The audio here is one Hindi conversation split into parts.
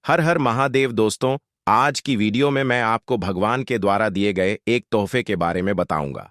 हर हर महादेव दोस्तों। आज की वीडियो में मैं आपको भगवान के द्वारा दिए गए एक तोहफे के बारे में बताऊंगा,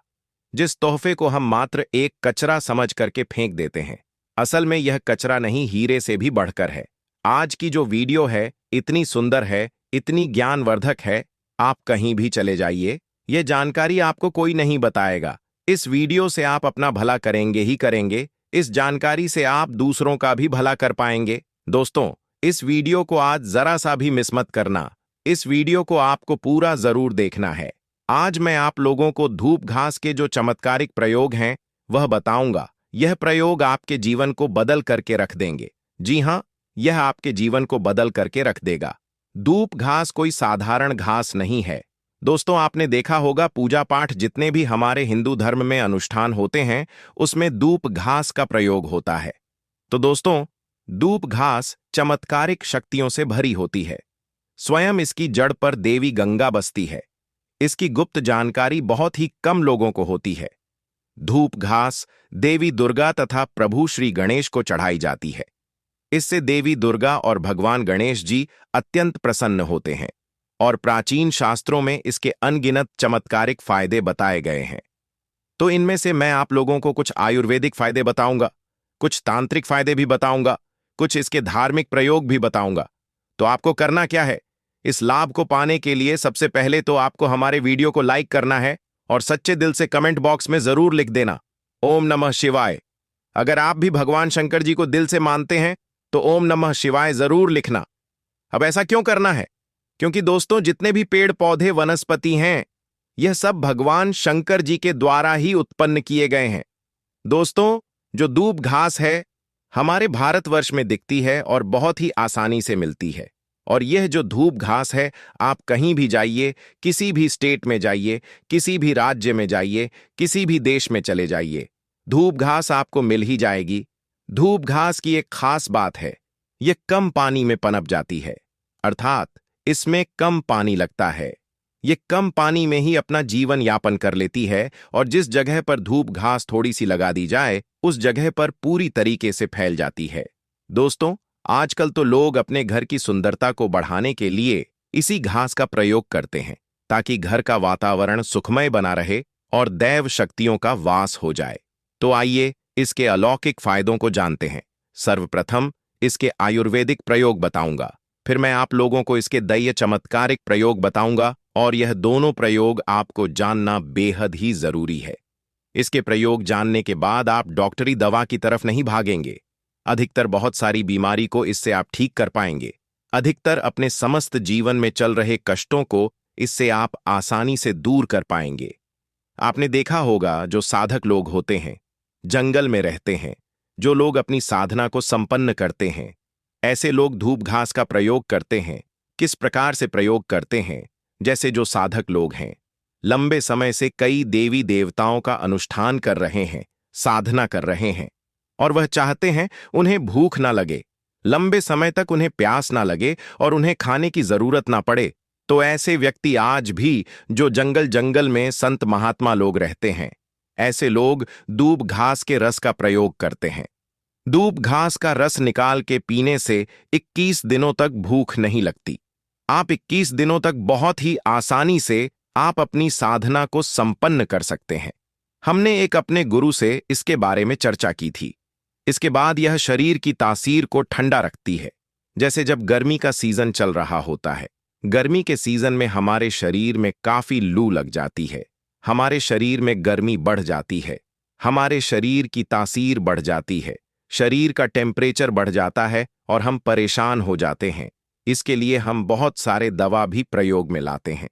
जिस तोहफे को हम मात्र एक कचरा समझ करके फेंक देते हैं। असल में यह कचरा नहीं, हीरे से भी बढ़कर है। आज की जो वीडियो है इतनी सुंदर है, इतनी ज्ञानवर्धक है, आप कहीं भी चले जाइए, यह जानकारी आपको कोई नहीं बताएगा। इस वीडियो से आप अपना भला करेंगे ही करेंगे, इस जानकारी से आप दूसरों का भी भला कर पाएंगे। दोस्तों, इस वीडियो को आज जरा सा भी मिस मत करना। इस वीडियो को आपको पूरा जरूर देखना है। आज मैं आप लोगों को धूप घास के जो चमत्कारिक प्रयोग हैं वह बताऊंगा। यह प्रयोग आपके जीवन को बदल करके रख देंगे। जी हां, यह आपके जीवन को बदल करके रख देगा। धूप घास कोई साधारण घास नहीं है। दोस्तों, आपने देखा होगा पूजा पाठ जितने भी हमारे हिंदू धर्म में अनुष्ठान होते हैं उसमें धूप घास का प्रयोग होता है। तो दोस्तों, धूप घास चमत्कारिक शक्तियों से भरी होती है। स्वयं इसकी जड़ पर देवी गंगा बसती है। इसकी गुप्त जानकारी बहुत ही कम लोगों को होती है। धूप घास देवी दुर्गा तथा प्रभु श्री गणेश को चढ़ाई जाती है। इससे देवी दुर्गा और भगवान गणेश जी अत्यंत प्रसन्न होते हैं और प्राचीन शास्त्रों में इसके अनगिनत चमत्कारिक फायदे बताए गए हैं। तो इनमें से मैं आप लोगों को कुछ आयुर्वेदिक फायदे बताऊंगा, कुछ तांत्रिक फायदे भी बताऊंगा, कुछ इसके धार्मिक प्रयोग भी बताऊंगा। तो आपको करना क्या है? इस लाभ को पाने के लिए सबसे पहले तो आपको हमारे वीडियो को लाइक करना है और सच्चे दिल से कमेंट बॉक्स में जरूर लिख देना ओम नमः शिवाय। अगर आप भी भगवान शंकर जी को दिल से मानते हैं तो ओम नमः शिवाय जरूर लिखना। अब ऐसा क्यों करना है? क्योंकि दोस्तों, जितने भी पेड़ पौधे वनस्पति हैं यह सब भगवान शंकर जी के द्वारा ही उत्पन्न किए गए हैं। दोस्तों, जो धूप घास है हमारे भारतवर्ष में दिखती है और बहुत ही आसानी से मिलती है। और यह जो धूप घास है, आप कहीं भी जाइए, किसी भी स्टेट में जाइए, किसी भी राज्य में जाइए, किसी भी देश में चले जाइए, धूप घास आपको मिल ही जाएगी। धूप घास की एक खास बात है, यह कम पानी में पनप जाती है, अर्थात इसमें कम पानी लगता है। यह कम पानी में ही अपना जीवन यापन कर लेती है और जिस जगह पर धूप घास थोड़ी सी लगा दी जाए उस जगह पर पूरी तरीके से फैल जाती है। दोस्तों, आजकल तो लोग अपने घर की सुंदरता को बढ़ाने के लिए इसी घास का प्रयोग करते हैं ताकि घर का वातावरण सुखमय बना रहे और दैव शक्तियों का वास हो जाए। तो आइए इसके अलौकिक फायदों को जानते हैं। सर्वप्रथम इसके आयुर्वेदिक प्रयोग बताऊंगा, फिर मैं आप लोगों को इसके दैवीय चमत्कारिक प्रयोग बताऊंगा और यह दोनों प्रयोग आपको जानना बेहद ही जरूरी है। इसके प्रयोग जानने के बाद आप डॉक्टरी दवा की तरफ नहीं भागेंगे। अधिकतर बहुत सारी बीमारी को इससे आप ठीक कर पाएंगे। अधिकतर अपने समस्त जीवन में चल रहे कष्टों को इससे आप आसानी से दूर कर पाएंगे। आपने देखा होगा जो साधक लोग होते हैं, जंगल में रहते हैं, जो लोग अपनी साधना को संपन्न करते हैं, ऐसे लोग धूप घास का प्रयोग करते हैं। किस प्रकार से प्रयोग करते हैं? जैसे जो साधक लोग हैं, लंबे समय से कई देवी देवताओं का अनुष्ठान कर रहे हैं, साधना कर रहे हैं और वह चाहते हैं उन्हें भूख ना लगे, लंबे समय तक उन्हें प्यास ना लगे और उन्हें खाने की जरूरत ना पड़े। तो ऐसे व्यक्ति आज भी जो जंगल जंगल में संत महात्मा लोग रहते हैं, ऐसे लोग धूप घास के रस का प्रयोग करते हैं। धूप घास का रस निकाल के पीने से 21 दिनों तक भूख नहीं लगती। आप 21 दिनों तक बहुत ही आसानी से आप अपनी साधना को संपन्न कर सकते हैं। हमने एक अपने गुरु से इसके बारे में चर्चा की थी। इसके बाद यह शरीर की तासीर को ठंडा रखती है। जैसे जब गर्मी का सीजन चल रहा होता है, गर्मी के सीजन में हमारे शरीर में काफी लू लग जाती है, हमारे शरीर में गर्मी बढ़ जाती है, हमारे शरीर की तासीर बढ़ जाती है, शरीर का टेम्परेचर बढ़ जाता है और हम परेशान हो जाते हैं। इसके लिए हम बहुत सारे दवा भी प्रयोग में लाते हैं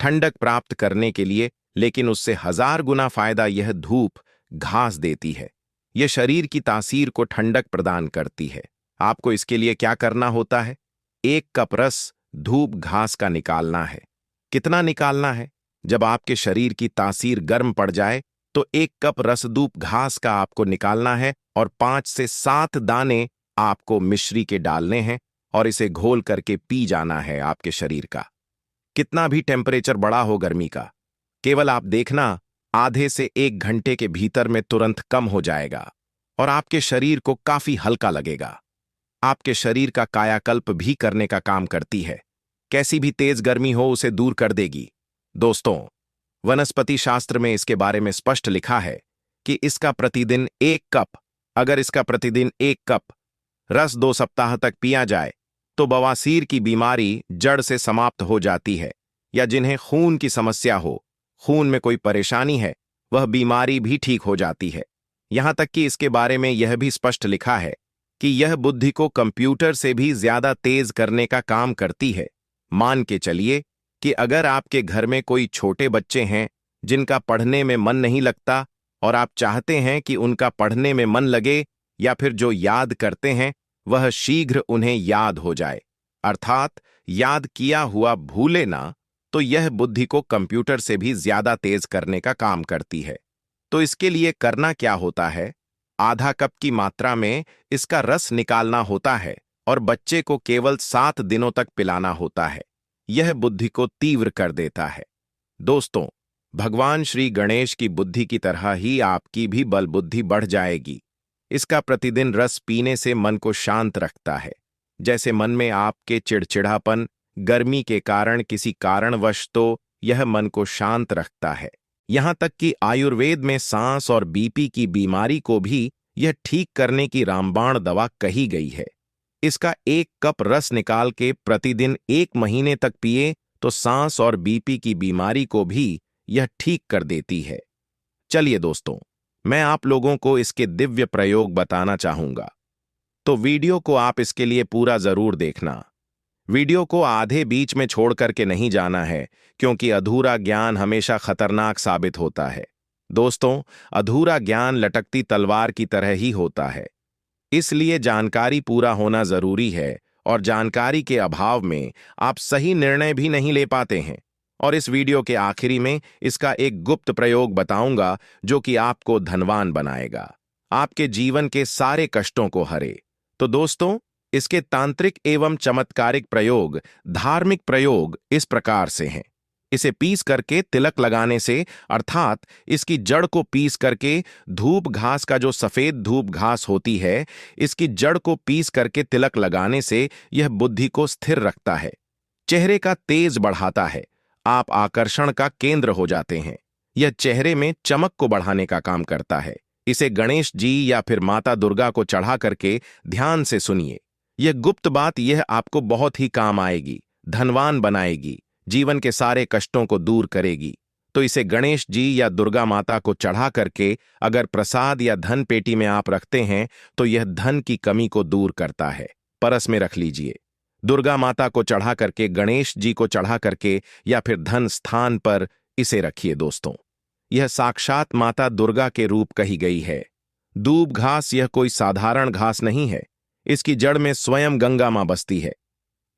ठंडक प्राप्त करने के लिए, लेकिन उससे 1000 गुना फायदा यह धूप घास देती है। यह शरीर की तासीर को ठंडक प्रदान करती है। आपको इसके लिए क्या करना होता है? 1 कप रस धूप घास का निकालना है। कितना निकालना है? जब आपके शरीर की तासीर गर्म पड़ जाए तो 1 कप रस धूप घास का आपको निकालना है और 5 से 7 दाने आपको मिश्री के डालने हैं और इसे घोल करके पी जाना है। आपके शरीर का कितना भी टेम्परेचर बढ़ा हो गर्मी का, केवल आप देखना आधे से 1 घंटे के भीतर में तुरंत कम हो जाएगा और आपके शरीर को काफी हल्का लगेगा। आपके शरीर का कायाकल्प भी करने का काम करती है। कैसी भी तेज गर्मी हो उसे दूर कर देगी। दोस्तों, वनस्पति शास्त्र में इसके बारे में स्पष्ट लिखा है कि इसका प्रतिदिन 1 कप, अगर इसका प्रतिदिन 1 कप रस 2 सप्ताह तक पिया जाए तो बवासीर की बीमारी जड़ से समाप्त हो जाती है। या जिन्हें खून की समस्या हो, खून में कोई परेशानी है, वह बीमारी भी ठीक हो जाती है। यहां तक कि इसके बारे में यह भी स्पष्ट लिखा है कि यह बुद्धि को कंप्यूटर से भी ज्यादा तेज करने का काम करती है। मान के चलिए कि अगर आपके घर में कोई छोटे बच्चे हैं जिनका पढ़ने में मन नहीं लगता और आप चाहते हैं कि उनका पढ़ने में मन लगे, या फिर जो याद करते हैं वह शीघ्र उन्हें याद हो जाए, अर्थात याद किया हुआ भूले ना, तो यह बुद्धि को कंप्यूटर से भी ज्यादा तेज करने का काम करती है। तो इसके लिए करना क्या होता है? आधा कप की मात्रा में इसका रस निकालना होता है और बच्चे को केवल 7 दिनों तक पिलाना होता है। यह बुद्धि को तीव्र कर देता है। दोस्तों, भगवान श्री गणेश की बुद्धि की तरह ही आपकी भी बल बुद्धि बढ़ जाएगी। इसका प्रतिदिन रस पीने से मन को शांत रखता है। जैसे मन में आपके चिड़चिड़ापन, गर्मी के कारण किसी कारणवश, तो यह मन को शांत रखता है। यहां तक कि आयुर्वेद में सांस और बीपी की बीमारी को भी यह ठीक करने की रामबाण दवा कही गई है। इसका 1 कप रस निकाल के प्रतिदिन 1 महीने तक पिए तो सांस और बीपी की बीमारी को भी यह ठीक कर देती है। चलिए दोस्तों, मैं आप लोगों को इसके दिव्य प्रयोग बताना चाहूंगा, तो वीडियो को आप इसके लिए पूरा जरूर देखना। वीडियो को आधे बीच में छोड़ करके नहीं जाना है, क्योंकि अधूरा ज्ञान हमेशा खतरनाक साबित होता है। दोस्तों, अधूरा ज्ञान लटकती तलवार की तरह ही होता है। इसलिए जानकारी पूरा होना जरूरी है, और जानकारी के अभाव में आप सही निर्णय भी नहीं ले पाते हैं। और इस वीडियो के आखिरी में इसका एक गुप्त प्रयोग बताऊंगा जो कि आपको धनवान बनाएगा, आपके जीवन के सारे कष्टों को हरे। तो दोस्तों, इसके तांत्रिक एवं चमत्कारिक प्रयोग, धार्मिक प्रयोग इस प्रकार से हैं। इसे पीस करके तिलक लगाने से, अर्थात इसकी जड़ को पीस करके, धूप घास का जो सफेद धूप घास होती है, इसकी जड़ को पीस करके तिलक लगाने से यह बुद्धि को स्थिर रखता है, चेहरे का तेज बढ़ाता है, आप आकर्षण का केंद्र हो जाते हैं। यह चेहरे में चमक को बढ़ाने का काम करता है। इसे गणेश जी या फिर माता दुर्गा को चढ़ा करके ध्यान से सुनिए। यह गुप्त बात यह आपको बहुत ही काम आएगी, धनवान बनाएगी, जीवन के सारे कष्टों को दूर करेगी। तो इसे गणेश जी या दुर्गा माता को चढ़ा करके अगर प्रसाद या धन पेटी में आप रखते हैं तो यह धन की कमी को दूर करता है। परस में रख लीजिए। दुर्गा माता को चढ़ा करके, गणेश जी को चढ़ा करके, या फिर धन स्थान पर इसे रखिए। दोस्तों, यह साक्षात माता दुर्गा के रूप कही गई है। दूब घास यह कोई साधारण घास नहीं है, इसकी जड़ में स्वयं गंगा मां बसती है।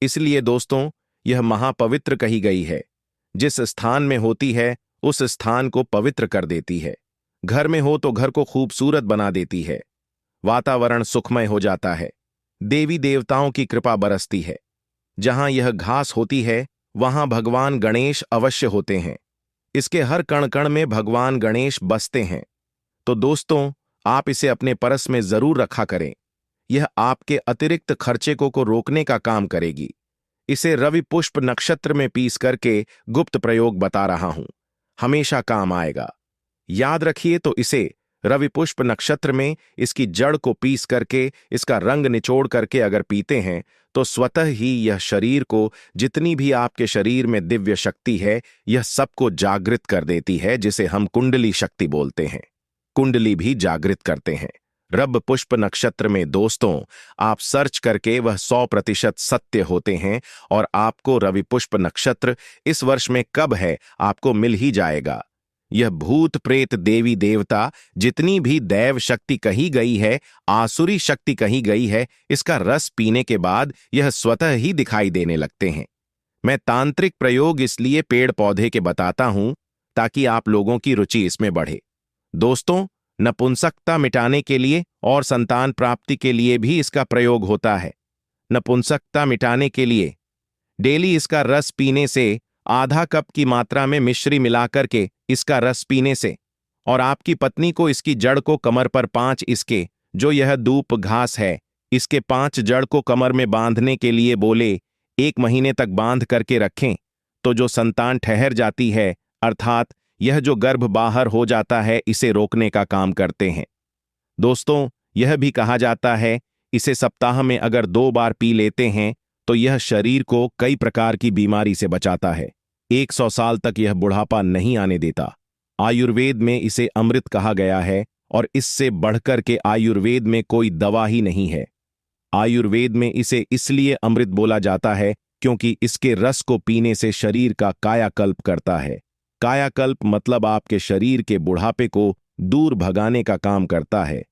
इसलिए दोस्तों, यह महापवित्र कही गई है। जिस स्थान में होती है उस स्थान को पवित्र कर देती है। घर में हो तो घर को खूबसूरत बना देती है, वातावरण सुखमय हो जाता है, देवी देवताओं की कृपा बरसती है। जहां यह घास होती है वहां भगवान गणेश अवश्य होते हैं। इसके हर कण कण में भगवान गणेश बसते हैं। तो दोस्तों, आप इसे अपने परस में जरूर रखा करें। यह आपके अतिरिक्त खर्चे को रोकने का काम करेगी। इसे रवि पुष्प नक्षत्र में पीस करके गुप्त प्रयोग बता रहा हूं, हमेशा काम आएगा। याद रखिए, तो इसे रवि पुष्प नक्षत्र में इसकी जड़ को पीस करके, इसका रंग निचोड़ करके अगर पीते हैं तो स्वतः ही यह शरीर को, जितनी भी आपके शरीर में दिव्य शक्ति है, यह सबको जागृत कर देती है, जिसे हम कुंडली शक्ति बोलते हैं। कुंडली भी जागृत करते हैं। रब पुष्प नक्षत्र में दोस्तों, आप सर्च करके वह 100% सत्य होते हैं, और आपको रवि पुष्प नक्षत्र इस वर्ष में कब है आपको मिल ही जाएगा। यह भूत प्रेत देवी देवता, जितनी भी दैव शक्ति कही गई है, आसुरी शक्ति कही गई है, इसका रस पीने के बाद यह स्वतः ही दिखाई देने लगते हैं। मैं तांत्रिक प्रयोग इसलिए पेड़ पौधे के बताता हूं ताकि आप लोगों की रुचि इसमें बढ़े। दोस्तों, नपुंसकता मिटाने के लिए और संतान प्राप्ति के लिए भी इसका प्रयोग होता है। नपुंसकता मिटाने के लिए डेली इसका रस पीने से, आधा कप की मात्रा में मिश्री मिलाकर के इसका रस पीने से, और आपकी पत्नी को इसकी जड़ को कमर पर 5 इसके, जो यह धूप घास है, इसके 5 जड़ को कमर में बांधने के लिए बोले 1 महीने तक बांध करके रखें, तो जो संतान ठहर जाती है, अर्थात यह जो गर्भ बाहर हो जाता है, इसे रोकने का काम करते हैं। दोस्तों, यह भी कहा जाता है इसे सप्ताह में अगर 2 बार पी लेते हैं तो यह शरीर को कई प्रकार की बीमारी से बचाता है। 100 साल तक यह बुढ़ापा नहीं आने देता। आयुर्वेद में इसे अमृत कहा गया है और इससे बढ़कर के आयुर्वेद में कोई दवा ही नहीं है। आयुर्वेद में इसे इसलिए अमृत बोला जाता है क्योंकि इसके रस को पीने से शरीर का कायाकल्प करता है। कायाकल्प मतलब आपके शरीर के बुढ़ापे को दूर भगाने का काम करता है।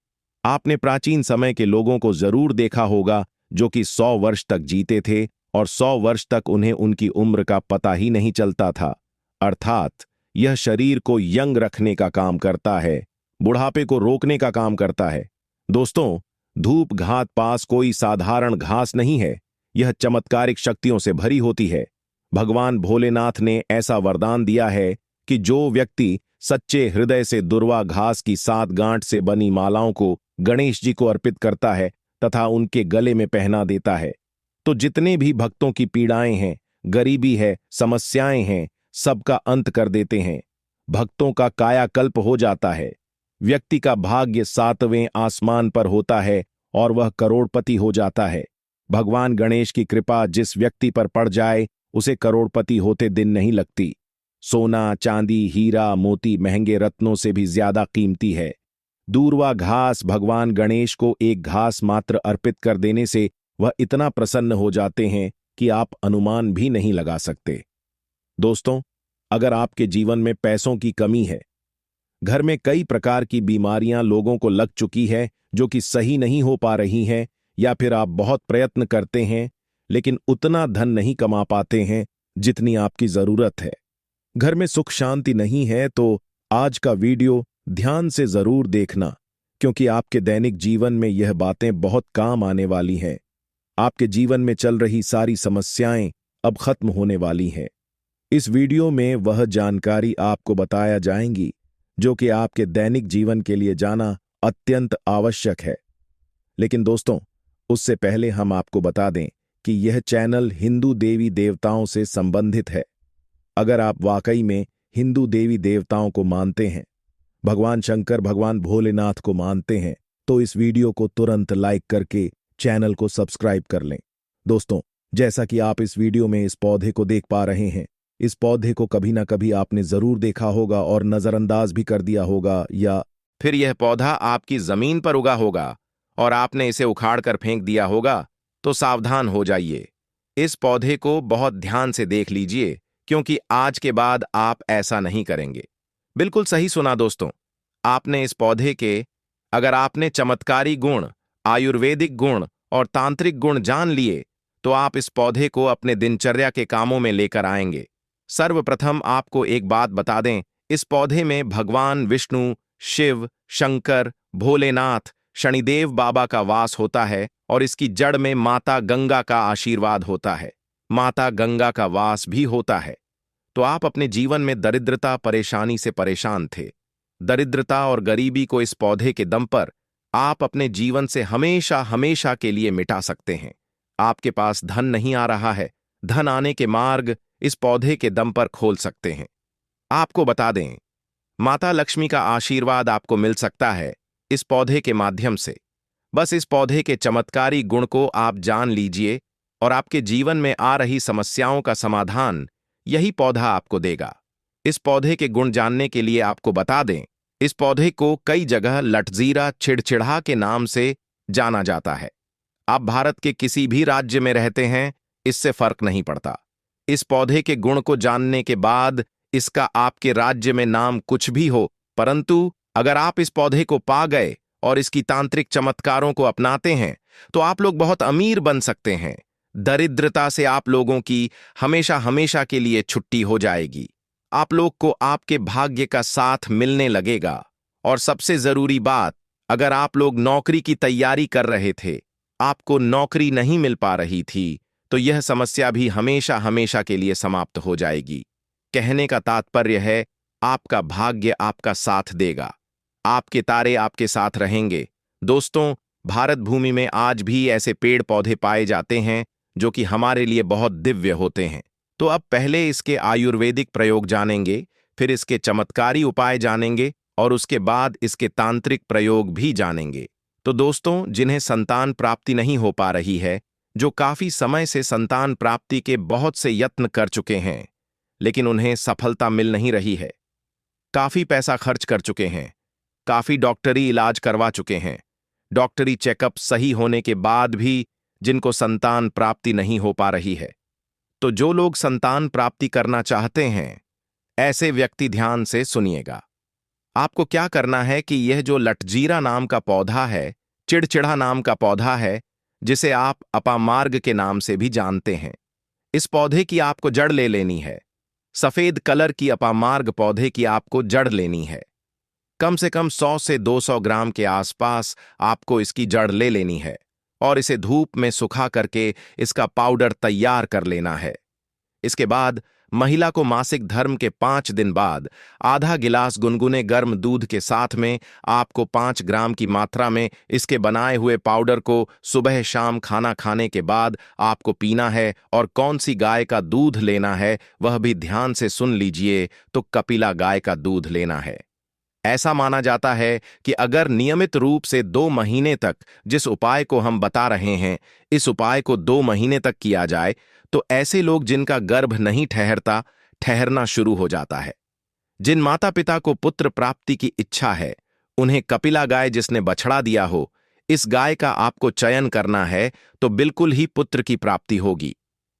आपने प्राचीन समय के लोगों को जरूर देखा होगा जो कि 100 वर्ष तक जीते थे और 100 वर्ष तक उन्हें उनकी उम्र का पता ही नहीं चलता था। अर्थात यह शरीर को यंग रखने का काम करता है, बुढ़ापे को रोकने का काम करता है। दोस्तों, धूप घात पास कोई साधारण घास नहीं है, यह चमत्कारिक शक्तियों से भरी होती है। भगवान भोलेनाथ ने ऐसा वरदान दिया है कि जो व्यक्ति सच्चे हृदय से दुर्वा घास की 7 गांठ से बनी मालाओं को गणेश जी को अर्पित करता है तथा उनके गले में पहना देता है, तो जितने भी भक्तों की पीड़ाएं हैं, गरीबी है, समस्याएं हैं, सबका अंत कर देते हैं। भक्तों का कायाकल्प हो जाता है। व्यक्ति का भाग्य 7वें आसमान पर होता है और वह करोड़पति हो जाता है। भगवान गणेश की कृपा जिस व्यक्ति पर पड़ जाए उसे करोड़पति होते दिन नहीं लगती। सोना, चांदी, हीरा, मोती महंगे रत्नों से भी ज्यादा कीमती है। दूर्वा घास भगवान गणेश को एक घास मात्र अर्पित कर देने से वह इतना प्रसन्न हो जाते हैं कि आप अनुमान भी नहीं लगा सकते। दोस्तों, अगर आपके जीवन में पैसों की कमी है, घर में कई प्रकार की बीमारियां लोगों को लग चुकी है जो कि सही नहीं हो पा रही हैं, या फिर आप बहुत प्रयत्न करते हैं लेकिन उतना धन नहीं कमा पाते हैं जितनी आपकी जरूरत है, घर में सुख शांति नहीं है, तो आज का वीडियो ध्यान से जरूर देखना, क्योंकि आपके दैनिक जीवन में यह बातें बहुत काम आने वाली हैं। आपके जीवन में चल रही सारी समस्याएं अब खत्म होने वाली हैं। इस वीडियो में वह जानकारी आपको बताया जाएंगी जो कि आपके दैनिक जीवन के लिए जाना अत्यंत आवश्यक है। लेकिन दोस्तों, उससे पहले हम आपको बता दें कि यह चैनल हिंदू देवी देवताओं से संबंधित है। अगर आप वाकई में हिंदू देवी देवताओं को मानते हैं, भगवान शंकर, भगवान भोलेनाथ को मानते हैं, तो इस वीडियो को तुरंत लाइक करके चैनल को सब्सक्राइब कर लें। दोस्तों, जैसा कि आप इस वीडियो में इस पौधे को देख पा रहे हैं, इस पौधे को कभी ना कभी आपने जरूर देखा होगा और नजरअंदाज भी कर दिया होगा, या फिर यह पौधा आपकी जमीन पर उगा होगा और आपने इसे उखाड़ कर फेंक दिया होगा। तो सावधान हो जाइए। इस पौधे को बहुत ध्यान से देख लीजिए, क्योंकि आज के बाद आप ऐसा नहीं करेंगे। बिल्कुल सही सुना दोस्तों, आपने इस पौधे के अगर आपने चमत्कारी गुण, आयुर्वेदिक गुण और तांत्रिक गुण जान लिए तो आप इस पौधे को अपने दिनचर्या के कामों में लेकर आएंगे। सर्वप्रथम आपको एक बात बता दें, इस पौधे में भगवान विष्णु, शिव, शंकर, भोलेनाथ, शनिदेव बाबा का वास होता है और इसकी जड़ में माता गंगा का आशीर्वाद होता है। माता गंगा का वास भी होता है। तो आप अपने जीवन में दरिद्रता, परेशानी से परेशान थे। दरिद्रता और गरीबी को इस पौधे के दम पर आप अपने जीवन से हमेशा हमेशा के लिए मिटा सकते हैं। आपके पास धन नहीं आ रहा है, धन आने के मार्ग इस पौधे के दम पर खोल सकते हैं। आपको बता दें, माता लक्ष्मी का आशीर्वाद आपको मिल सकता है इस पौधे के माध्यम से। बस इस पौधे के चमत्कारी गुण को आप जान लीजिए और आपके जीवन में आ रही समस्याओं का समाधान यही पौधा आपको देगा। इस पौधे के गुण जानने के लिए आपको बता दें, इस पौधे को कई जगह लटजीरा, चिड़चिड़ा के नाम से जाना जाता है। आप भारत के किसी भी राज्य में रहते हैं, इससे फर्क नहीं पड़ता। इस पौधे के गुण को जानने के बाद इसका आपके राज्य में नाम कुछ भी हो, परंतु अगर आप इस पौधे को पा गए और इसकी तांत्रिक चमत्कारों को अपनाते हैं तो आप लोग बहुत अमीर बन सकते हैं। दरिद्रता से आप लोगों की हमेशा हमेशा के लिए छुट्टी हो जाएगी। आप लोग को आपके भाग्य का साथ मिलने लगेगा। और सबसे जरूरी बात, अगर आप लोग नौकरी की तैयारी कर रहे थे, आपको नौकरी नहीं मिल पा रही थी, तो यह समस्या भी हमेशा हमेशा के लिए समाप्त हो जाएगी। कहने का तात्पर्य है, आपका भाग्य आपका साथ देगा, आपके तारे आपके साथ रहेंगे। दोस्तों, भारत भूमि में आज भी ऐसे पेड़ पौधे पाए जाते हैं जो कि हमारे लिए बहुत दिव्य होते हैं। तो अब पहले इसके आयुर्वेदिक प्रयोग जानेंगे, फिर इसके चमत्कारी उपाय जानेंगे और उसके बाद इसके तांत्रिक प्रयोग भी जानेंगे। तो दोस्तों, जिन्हें संतान प्राप्ति नहीं हो पा रही है, जो काफी समय से संतान प्राप्ति के बहुत से यत्न कर चुके हैं लेकिन उन्हें सफलता मिल नहीं रही है, काफी पैसा खर्च कर चुके हैं, काफी डॉक्टरी इलाज करवा चुके हैं, डॉक्टरी चेकअप सही होने के बाद भी जिनको संतान प्राप्ति नहीं हो पा रही है, तो जो लोग संतान प्राप्ति करना चाहते हैं, ऐसे व्यक्ति ध्यान से सुनिएगा। आपको क्या करना है कि यह जो लटजीरा नाम का पौधा है, चिड़चिड़ा नाम का पौधा है, जिसे आप अपामार्ग के नाम से भी जानते हैं, इस पौधे की आपको जड़ ले लेनी है। सफेद कलर की अपामार्ग पौधे की आपको जड़ लेनी है। कम से कम 100 से 200 ग्राम के आसपास आपको इसकी जड़ ले लेनी है और इसे धूप में सुखा करके इसका पाउडर तैयार कर लेना है। इसके बाद महिला को मासिक धर्म के 5 दिन बाद आधा गिलास गुनगुने गर्म दूध के साथ में आपको 5 ग्राम की मात्रा में इसके बनाए हुए पाउडर को सुबह शाम खाना खाने के बाद आपको पीना है। और कौन सी गाय का दूध लेना है वह भी ध्यान से सुन लीजिए, तो कपिला गाय का दूध लेना है। ऐसा माना जाता है कि अगर नियमित रूप से 2 महीने तक जिस उपाय को हम बता रहे हैं, इस उपाय को 2 महीने तक किया जाए, तो ऐसे लोग जिनका गर्भ नहीं ठहरता, ठहरना शुरू हो जाता है। जिन माता पिता को पुत्र प्राप्ति की इच्छा है, उन्हें कपिला गाय जिसने बछड़ा दिया हो, इस गाय का आपको चयन करना है, तो बिल्कुल ही पुत्र की प्राप्ति होगी,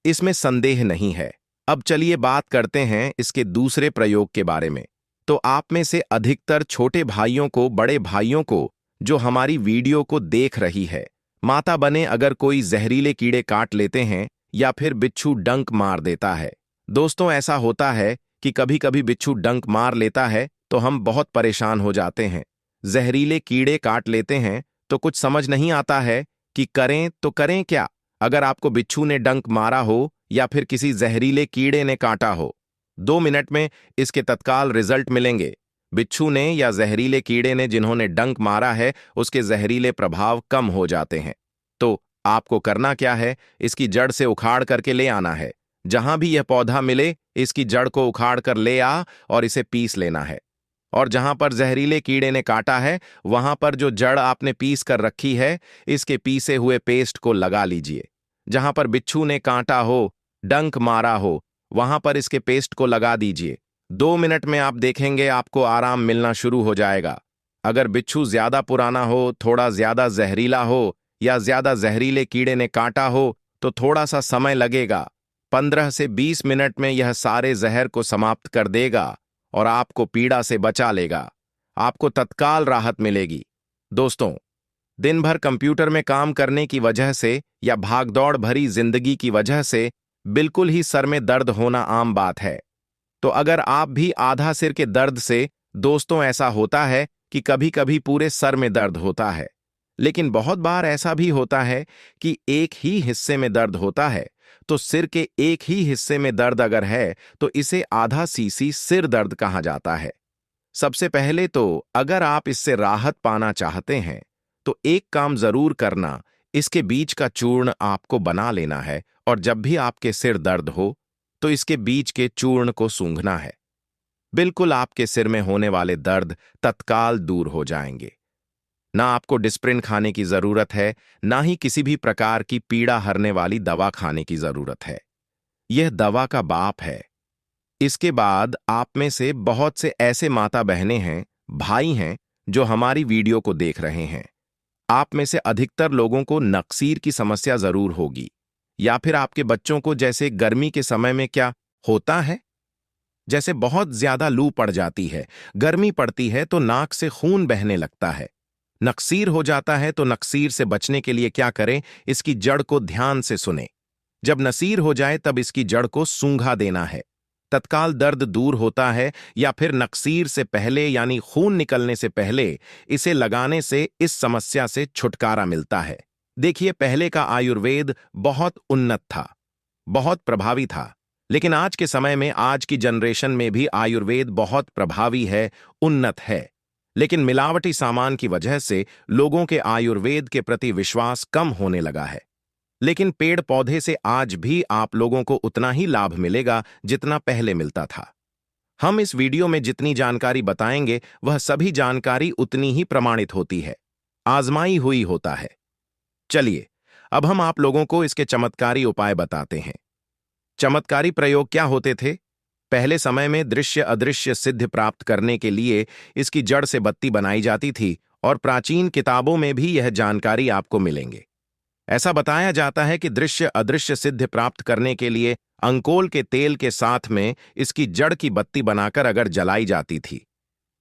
इसमें संदेह नहीं है। अब चलिए बात करते हैं इसके दूसरे प्रयोग के बारे में। तो आप में से अधिकतर छोटे भाइयों को, बड़े भाइयों को, जो हमारी वीडियो को देख रही है, माता बने अगर कोई जहरीले कीड़े काट लेते हैं या फिर बिच्छू डंक मार देता है। दोस्तों, ऐसा होता है कि कभी कभी बिच्छू डंक मार लेता है तो हम बहुत परेशान हो जाते हैं। जहरीले कीड़े काट लेते हैं तो कुछ समझ नहीं आता है कि करें तो करें क्या। अगर आपको बिच्छू ने डंक मारा हो या फिर किसी जहरीले कीड़े ने काटा हो, 2 मिनट में इसके तत्काल रिजल्ट मिलेंगे। बिच्छू ने या जहरीले कीड़े ने जिन्होंने डंक मारा है, उसके जहरीले प्रभाव कम हो जाते हैं। तो आपको करना क्या है, इसकी जड़ से उखाड़ करके ले आना है। जहां भी यह पौधा मिले, इसकी जड़ को उखाड़ कर ले आ और इसे पीस लेना है। और जहां पर जहरीले कीड़े ने काटा है, वहां पर जो जड़ आपने पीस कर रखी है, इसके पीसे हुए पेस्ट को लगा लीजिए। जहां पर बिच्छू ने काटा हो, डंक मारा हो, वहां पर इसके पेस्ट को लगा दीजिए। 2 मिनट में आप देखेंगे आपको आराम मिलना शुरू हो जाएगा। अगर बिच्छू ज्यादा पुराना हो, थोड़ा ज्यादा जहरीला हो या ज्यादा जहरीले कीड़े ने काटा हो, तो थोड़ा सा समय लगेगा। 15 से 20 मिनट में यह सारे जहर को समाप्त कर देगा और आपको पीड़ा से बचा लेगा। आपको तत्काल राहत मिलेगी। दोस्तों, दिन भर कंप्यूटर में काम करने की वजह से या भागदौड़ भरी जिंदगी की वजह से बिल्कुल ही सर में दर्द होना आम बात है। तो अगर आप भी आधा सिर के दर्द से, दोस्तों ऐसा होता है कि कभी कभी पूरे सर में दर्द होता है, लेकिन बहुत बार ऐसा भी होता है कि एक ही हिस्से में दर्द होता है। तो सिर के एक ही हिस्से में दर्द अगर है तो इसे आधा सीसी सिर दर्द कहा जाता है। सबसे पहले तो अगर आप इससे राहत पाना चाहते हैं तो एक काम जरूर करना, इसके बीज का चूर्ण आपको बना लेना है और जब भी आपके सिर दर्द हो तो इसके बीज के चूर्ण को सूंघना है। बिल्कुल आपके सिर में होने वाले दर्द तत्काल दूर हो जाएंगे। ना आपको डिस्प्रिन खाने की जरूरत है, ना ही किसी भी प्रकार की पीड़ा हरने वाली दवा खाने की जरूरत है। यह दवा का बाप है। इसके बाद आप में से बहुत से ऐसे माता बहनें हैं, भाई हैं, जो हमारी वीडियो को देख रहे हैं। आप में से अधिकतर लोगों को नक्सीर की समस्या जरूर होगी, या फिर आपके बच्चों को जैसे गर्मी के समय में क्या होता है, जैसे बहुत ज्यादा लू पड़ जाती है, गर्मी पड़ती है तो नाक से खून बहने लगता है। नक्सीर हो जाता है तो नक्सीर से बचने के लिए क्या करें, इसकी जड़ को ध्यान से सुने। जब नसीर हो जाए तब इसकी जड़ को सूंघा देना है, तत्काल दर्द दूर होता है। या फिर नक्सीर से पहले यानी खून निकलने से पहले इसे लगाने से इस समस्या से छुटकारा मिलता है। देखिए, पहले का आयुर्वेद बहुत उन्नत था, बहुत प्रभावी था, लेकिन आज के समय में, आज की जनरेशन में भी आयुर्वेद बहुत प्रभावी है, उन्नत है, लेकिन मिलावटी सामान की वजह से लोगों के आयुर्वेद के प्रति विश्वास कम होने लगा है। लेकिन पेड़ पौधे से आज भी आप लोगों को उतना ही लाभ मिलेगा जितना पहले मिलता था। हम इस वीडियो में जितनी जानकारी बताएंगे वह सभी जानकारी उतनी ही प्रमाणित होती है, आजमाई हुई होता है। चलिए अब हम आप लोगों को इसके चमत्कारी उपाय बताते हैं। चमत्कारी प्रयोग क्या होते थे? पहले समय में दृश्य अदृश्य सिद्धि प्राप्त करने के लिए इसकी जड़ से बत्ती बनाई जाती थी और प्राचीन किताबों में भी यह जानकारी आपको मिलेंगे। ऐसा बताया जाता है कि दृश्य अदृश्य सिद्धि प्राप्त करने के लिए अंकोल के तेल के साथ में इसकी जड़ की बत्ती बनाकर अगर जलाई जाती थी,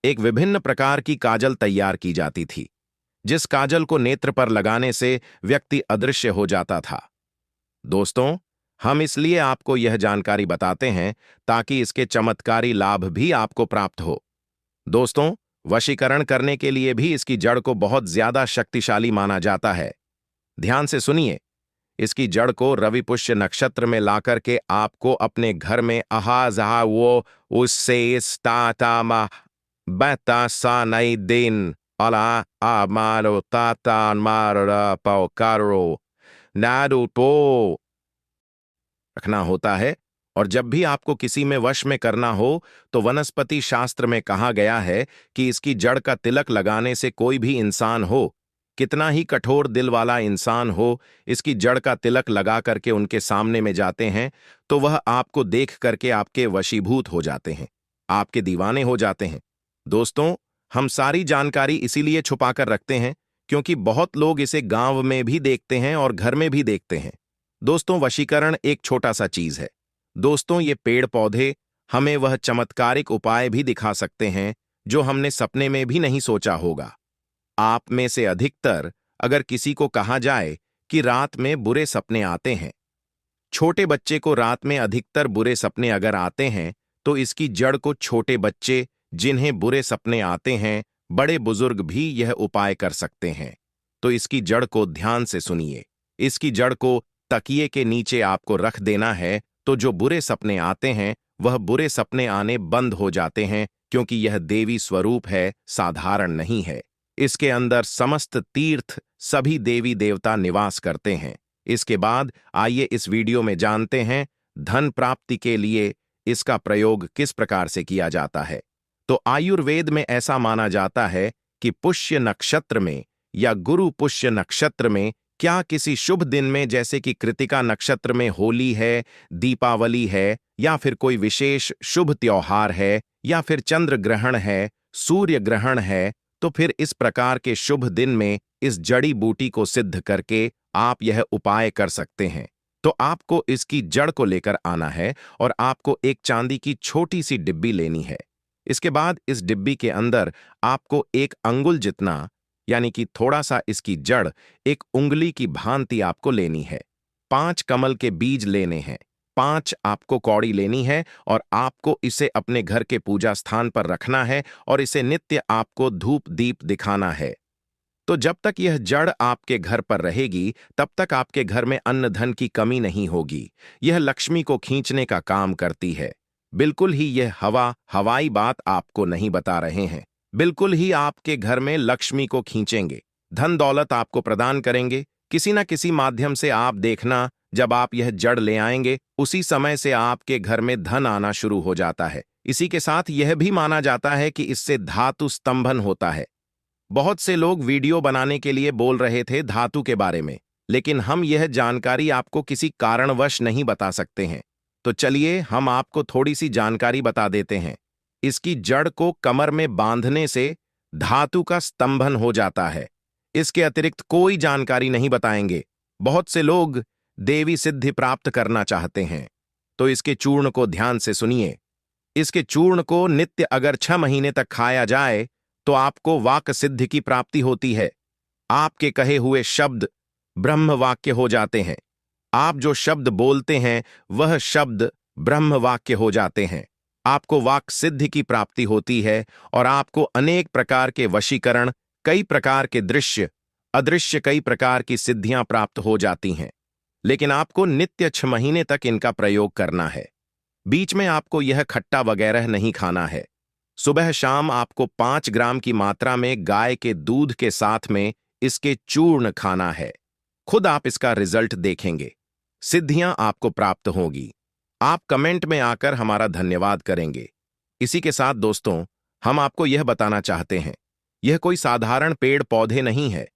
एक विभिन्न प्रकार की काजल तैयार की जाती थी, जिस काजल को नेत्र पर लगाने से व्यक्ति अदृश्य हो जाता था। दोस्तों, हम इसलिए आपको यह जानकारी बताते हैं ताकि इसके चमत्कारी लाभ भी आपको प्राप्त हो। दोस्तों, वशीकरण करने के लिए भी इसकी जड़ को बहुत ज्यादा शक्तिशाली माना जाता है। ध्यान से सुनिए, इसकी जड़ को रवि पुष्य नक्षत्र में लाकर के आपको अपने घर में अहा जहा वो उससे इस ता मा बता सा नई दिन अला आ मारो ताता मारो पाओ कारो नाडू तो रखना होता है। और जब भी आपको किसी में वश में करना हो तो वनस्पति शास्त्र में कहा गया है कि इसकी जड़ का तिलक लगाने से कोई भी इंसान हो, कितना ही कठोर दिल वाला इंसान हो, इसकी जड़ का तिलक लगा करके उनके सामने में जाते हैं तो वह आपको देख करके आपके वशीभूत हो जाते हैं, आपके दीवाने हो जाते हैं। दोस्तों, हम सारी जानकारी इसीलिए छुपाकर रखते हैं क्योंकि बहुत लोग इसे गांव में भी देखते हैं और घर में भी देखते हैं। दोस्तों, वशीकरण एक छोटा सा चीज है। दोस्तों, ये पेड़ पौधे हमें वह चमत्कारिक उपाय भी दिखा सकते हैं जो हमने सपने में भी नहीं सोचा होगा। आप में से अधिकतर अगर किसी को कहा जाए कि रात में बुरे सपने आते हैं, छोटे बच्चे को रात में अधिकतर बुरे सपने अगर आते हैं तो इसकी जड़ को छोटे बच्चे जिन्हें बुरे सपने आते हैं, बड़े बुजुर्ग भी यह उपाय कर सकते हैं। तो इसकी जड़ को ध्यान से सुनिए। इसकी जड़ को तकिए के नीचे आपको रख देना है तो जो बुरे सपने आते हैं वह बुरे सपने आने बंद हो जाते हैं, क्योंकि यह देवी स्वरूप है, साधारण नहीं है। इसके अंदर समस्त तीर्थ सभी देवी देवता निवास करते हैं। इसके बाद आइए इस वीडियो में जानते हैं धन प्राप्ति के लिए इसका प्रयोग किस प्रकार से किया जाता है। तो आयुर्वेद में ऐसा माना जाता है कि पुष्य नक्षत्र में या गुरु पुष्य नक्षत्र में, क्या किसी शुभ दिन में जैसे कि कृतिका नक्षत्र में होली है, दीपावली है, या फिर कोई विशेष शुभ त्योहार है, या फिर चंद्र ग्रहण है, सूर्य ग्रहण है, तो फिर इस प्रकार के शुभ दिन में इस जड़ी बूटी को सिद्ध करके आप यह उपाय कर सकते हैं। तो आपको इसकी जड़ को लेकर आना है और आपको एक चांदी की छोटी सी डिब्बी लेनी है। इसके बाद इस डिब्बी के अंदर आपको एक अंगुल जितना, यानी कि थोड़ा सा इसकी जड़ एक उंगली की भांति आपको लेनी है। 5 कमल के बीज लेने हैं, 5 आपको कौड़ी लेनी है और आपको इसे अपने घर के पूजा स्थान पर रखना है और इसे नित्य आपको धूप दीप दिखाना है। तो जब तक यह जड़ आपके घर पर रहेगी तब तक आपके घर में अन्न धन की कमी नहीं होगी। यह लक्ष्मी को खींचने का काम करती है। बिल्कुल ही यह हवाई बात आपको नहीं बता रहे हैं। बिल्कुल ही आपके घर में लक्ष्मी को खींचेंगे, धन दौलत आपको प्रदान करेंगे। किसी न किसी माध्यम से आप देखना, जब आप यह जड़ ले आएंगे उसी समय से आपके घर में धन आना शुरू हो जाता है। इसी के साथ यह भी माना जाता है कि इससे धातु स्तंभन होता है। बहुत से लोग वीडियो बनाने के लिए बोल रहे थे धातु के बारे में, लेकिन हम यह जानकारी आपको किसी कारणवश नहीं बता सकते हैं। तो चलिए हम आपको थोड़ी सी जानकारी बता देते हैं। इसकी जड़ को कमर में बांधने से धातु का स्तंभन हो जाता है। इसके अतिरिक्त कोई जानकारी नहीं बताएंगे। बहुत से लोग देवी सिद्धि प्राप्त करना चाहते हैं, तो इसके चूर्ण को ध्यान से सुनिए। इसके चूर्ण को नित्य अगर 6 महीने तक खाया जाए तो आपको वाक् सिद्धि की प्राप्ति होती है। आपके कहे हुए शब्द ब्रह्म वाक्य हो जाते हैं। आप जो शब्द बोलते हैं वह शब्द ब्रह्म वाक्य हो जाते हैं। आपको वाक् सिद्धि की प्राप्ति होती है और आपको अनेक प्रकार के वशीकरण, कई प्रकार के दृश्य अदृश्य, कई प्रकार की सिद्धियां प्राप्त हो जाती हैं। लेकिन आपको नित्य 6 महीने तक इनका प्रयोग करना है। बीच में आपको यह खट्टा वगैरह नहीं खाना है। सुबह शाम आपको 5 ग्राम की मात्रा में गाय के दूध के साथ में इसके चूर्ण खाना है। खुद आप इसका रिजल्ट देखेंगे, सिद्धियां आपको प्राप्त होगी। आप कमेंट में आकर हमारा धन्यवाद करेंगे। इसी के साथ दोस्तों, हम आपको यह बताना चाहते हैं, यह कोई साधारण पेड़ पौधे नहीं है।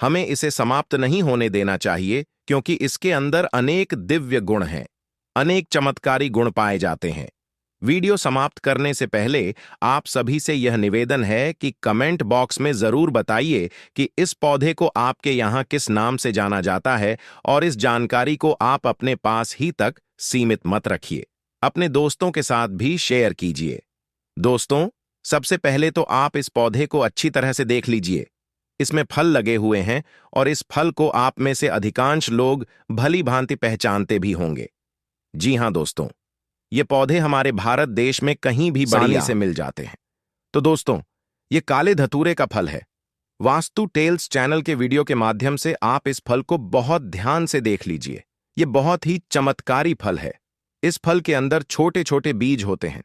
हमें इसे समाप्त नहीं होने देना चाहिए, क्योंकि इसके अंदर अनेक दिव्य गुण हैं, अनेक चमत्कारी गुण पाए जाते हैं। वीडियो समाप्त करने से पहले आप सभी से यह निवेदन है कि कमेंट बॉक्स में जरूर बताइए कि इस पौधे को आपके यहाँ किस नाम से जाना जाता है, और इस जानकारी को आप अपने पास ही तक सीमित मत रखिए, अपने दोस्तों के साथ भी शेयर कीजिए। दोस्तों, सबसे पहले तो आप इस पौधे को अच्छी तरह से देख लीजिए। इसमें फल लगे हुए हैं, और इस फल को आप में से अधिकांश लोग भली भांति पहचानते भी होंगे। जी हां दोस्तों, ये पौधे हमारे भारत देश में कहीं भी आसानी से मिल जाते हैं। तो दोस्तों, ये काले धतूरे का फल है। वास्तु टेल्स चैनल के वीडियो के माध्यम से आप इस फल को बहुत ध्यान से देख लीजिए। ये बहुत ही चमत्कारी फल है। इस फल के अंदर छोटे छोटे बीज होते हैं।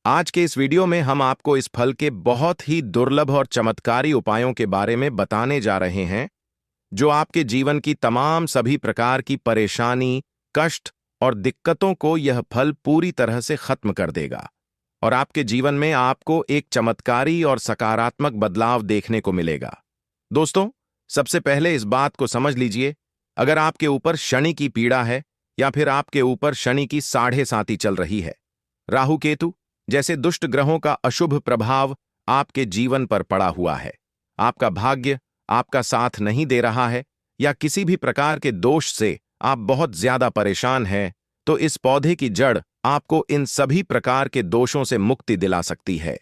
आज के इस वीडियो में हम आपको इस फल के बहुत ही दुर्लभ और चमत्कारी उपायों के बारे में बताने जा रहे हैं, जो आपके जीवन की तमाम सभी प्रकार की परेशानी, कष्ट और दिक्कतों को यह फल पूरी तरह से खत्म कर देगा, और आपके जीवन में आपको एक चमत्कारी और सकारात्मक बदलाव देखने को मिलेगा। दोस्तों, सबसे पहले इस बात को समझ लीजिए, अगर आपके ऊपर शनि की पीड़ा है, या फिर आपके ऊपर शनि की 7.5 चल रही है, राहु केतु जैसे दुष्ट ग्रहों का अशुभ प्रभाव आपके जीवन पर पड़ा हुआ है, आपका भाग्य आपका साथ नहीं दे रहा है, या किसी भी प्रकार के दोष से आप बहुत ज्यादा परेशान हैं, तो इस पौधे की जड़ आपको इन सभी प्रकार के दोषों से मुक्ति दिला सकती है।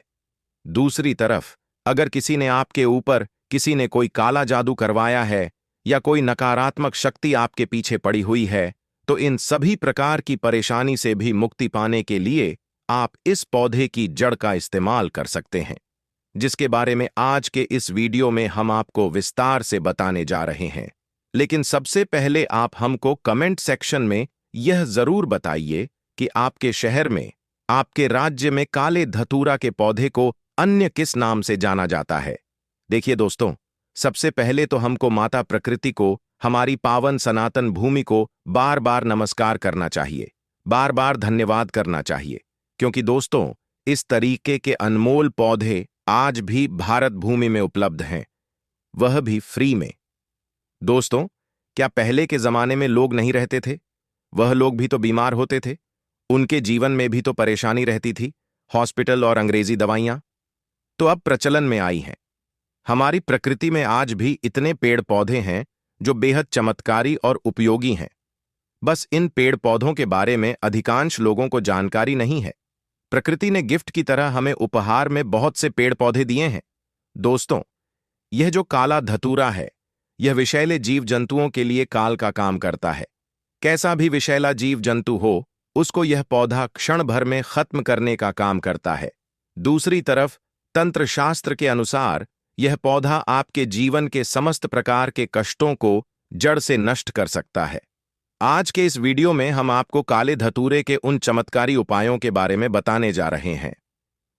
दूसरी तरफ, अगर किसी ने कोई काला जादू करवाया है, या कोई नकारात्मक शक्ति आपके पीछे पड़ी हुई है, तो इन सभी प्रकार की परेशानी से भी मुक्ति पाने के लिए आप इस पौधे की जड़ का इस्तेमाल कर सकते हैं, जिसके बारे में आज के इस वीडियो में हम आपको विस्तार से बताने जा रहे हैं। लेकिन सबसे पहले आप हमको कमेंट सेक्शन में यह जरूर बताइए कि आपके शहर में, आपके राज्य में काले धतूरा के पौधे को अन्य किस नाम से जाना जाता है। देखिए दोस्तों, सबसे पहले तो हमको माता प्रकृति को, हमारी पावन सनातन भूमि को बार बार नमस्कार करना चाहिए, बार बार धन्यवाद करना चाहिए, क्योंकि दोस्तों, इस तरीके के अनमोल पौधे आज भी भारत भूमि में उपलब्ध हैं, वह भी फ्री में। दोस्तों, क्या पहले के जमाने में लोग नहीं रहते थे? वह लोग भी तो बीमार होते थे, उनके जीवन में भी तो परेशानी रहती थी, हॉस्पिटल और अंग्रेजी दवाइयां तो अब प्रचलन में आई हैं। हमारी प्रकृति में आज भी इतने पेड़ पौधे हैं जो बेहद चमत्कारी और उपयोगी हैं। बस इन पेड़ पौधों के बारे में अधिकांश लोगों को जानकारी नहीं है। प्रकृति ने गिफ्ट की तरह हमें उपहार में बहुत से पेड़ पौधे दिए हैं। दोस्तों, यह जो काला धतूरा है, यह विषैले जीव जंतुओं के लिए काल का काम करता है। कैसा भी विषैला जीव जंतु हो, उसको यह पौधा क्षण भर में खत्म करने का काम करता है। दूसरी तरफ, तंत्र शास्त्र के अनुसार यह पौधा आपके जीवन के समस्त प्रकार के कष्टों को जड़ से नष्ट कर सकता है। आज के इस वीडियो में हम आपको काले धतूरे के उन चमत्कारी उपायों के बारे में बताने जा रहे हैं।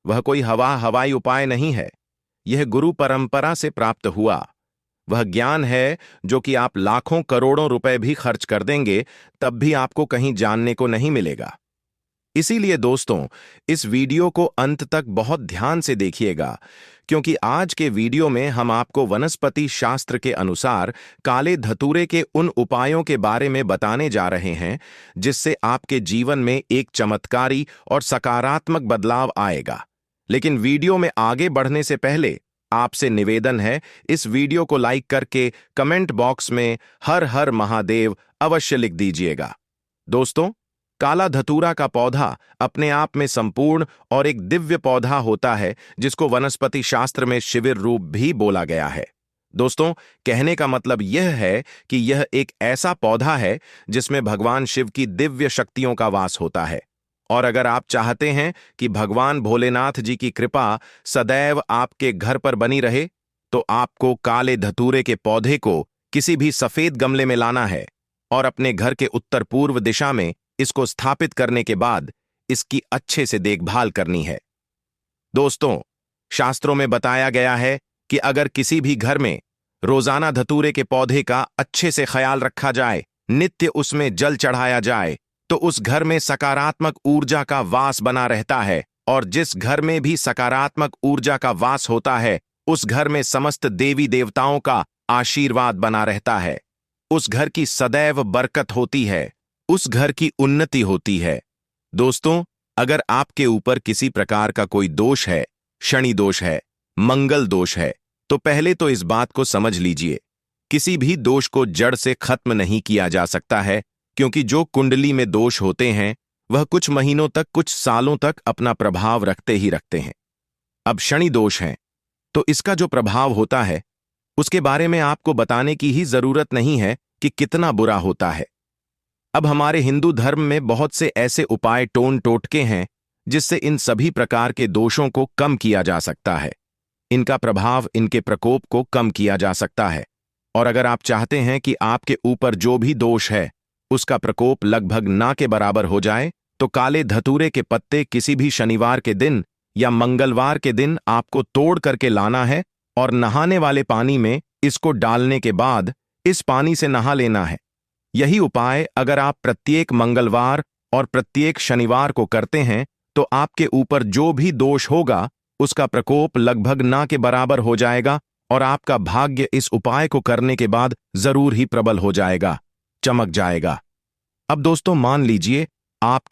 वह कोई हवाई उपाय नहीं है, यह गुरु परंपरा से प्राप्त हुआ वह ज्ञान है जो कि आप लाखों करोड़ों रुपए भी खर्च कर देंगे, तब भी आपको कहीं जानने को नहीं मिलेगा। इसीलिए दोस्तों, इस वीडियो को अंत तक बहुत ध्यान से देखिएगा, क्योंकि आज के वीडियो में हम आपको वनस्पति शास्त्र के अनुसार काले धतूरे के उन उपायों के बारे में बताने जा रहे हैं, जिससे आपके जीवन में एक चमत्कारी और सकारात्मक बदलाव आएगा। लेकिन वीडियो में आगे बढ़ने से पहले आपसे निवेदन है, इस वीडियो को लाइक करके कमेंट बॉक्स में हर हर महादेव अवश्य लिख दीजिएगा। दोस्तों, काला धतूरा का पौधा अपने आप में संपूर्ण और एक दिव्य पौधा होता है, जिसको वनस्पति शास्त्र में शिविर रूप भी बोला गया है। दोस्तों, कहने का मतलब यह है कि यह एक ऐसा पौधा है जिसमें भगवान शिव की दिव्य शक्तियों का वास होता है। और अगर आप चाहते हैं कि भगवान भोलेनाथ जी की कृपा सदैव आपके घर पर बनी रहे, तो आपको काले धतूरे के पौधे को किसी भी सफेद गमले में लाना है और अपने घर के उत्तर पूर्व दिशा में इसको स्थापित करने के बाद इसकी अच्छे से देखभाल करनी है। दोस्तों, शास्त्रों में बताया गया है कि अगर किसी भी घर में रोजाना धतूरे के पौधे का अच्छे से ख्याल रखा जाए, नित्य उसमें जल चढ़ाया जाए, तो उस घर में सकारात्मक ऊर्जा का वास बना रहता है। और जिस घर में भी सकारात्मक ऊर्जा का वास होता है, उस घर में समस्त देवी देवताओं का आशीर्वाद बना रहता है। उस घर की सदैव बरकत होती है, उस घर की उन्नति होती है। दोस्तों, अगर आपके ऊपर किसी प्रकार का कोई दोष है, शनि दोष है, मंगल दोष है, तो पहले तो इस बात को समझ लीजिए, किसी भी दोष को जड़ से खत्म नहीं किया जा सकता है, क्योंकि जो कुंडली में दोष होते हैं वह कुछ महीनों तक, कुछ सालों तक अपना प्रभाव रखते ही रखते हैं। अब शनि दोष है तो इसका जो प्रभाव होता है उसके बारे में आपको बताने की ही जरूरत नहीं है कि कितना बुरा होता है। अब हमारे हिंदू धर्म में बहुत से ऐसे उपाय टोन टोटके हैं जिससे इन सभी प्रकार के दोषों को कम किया जा सकता है, इनका प्रभाव, इनके प्रकोप को कम किया जा सकता है। और अगर आप चाहते हैं कि आपके ऊपर जो भी दोष है उसका प्रकोप लगभग ना के बराबर हो जाए, तो काले धतूरे के पत्ते किसी भी शनिवार के दिन या मंगलवार के दिन आपको तोड़ करके लाना है और नहाने वाले पानी में इसको डालने के बाद इस पानी से नहा लेना है। यही उपाय अगर आप प्रत्येक मंगलवार और प्रत्येक शनिवार को करते हैं तो आपके ऊपर जो भी दोष होगा उसका प्रकोप लगभग ना के बराबर हो जाएगा और आपका भाग्य इस उपाय को करने के बाद जरूर ही प्रबल हो जाएगा, चमक जाएगा। अब दोस्तों, मान लीजिए आपके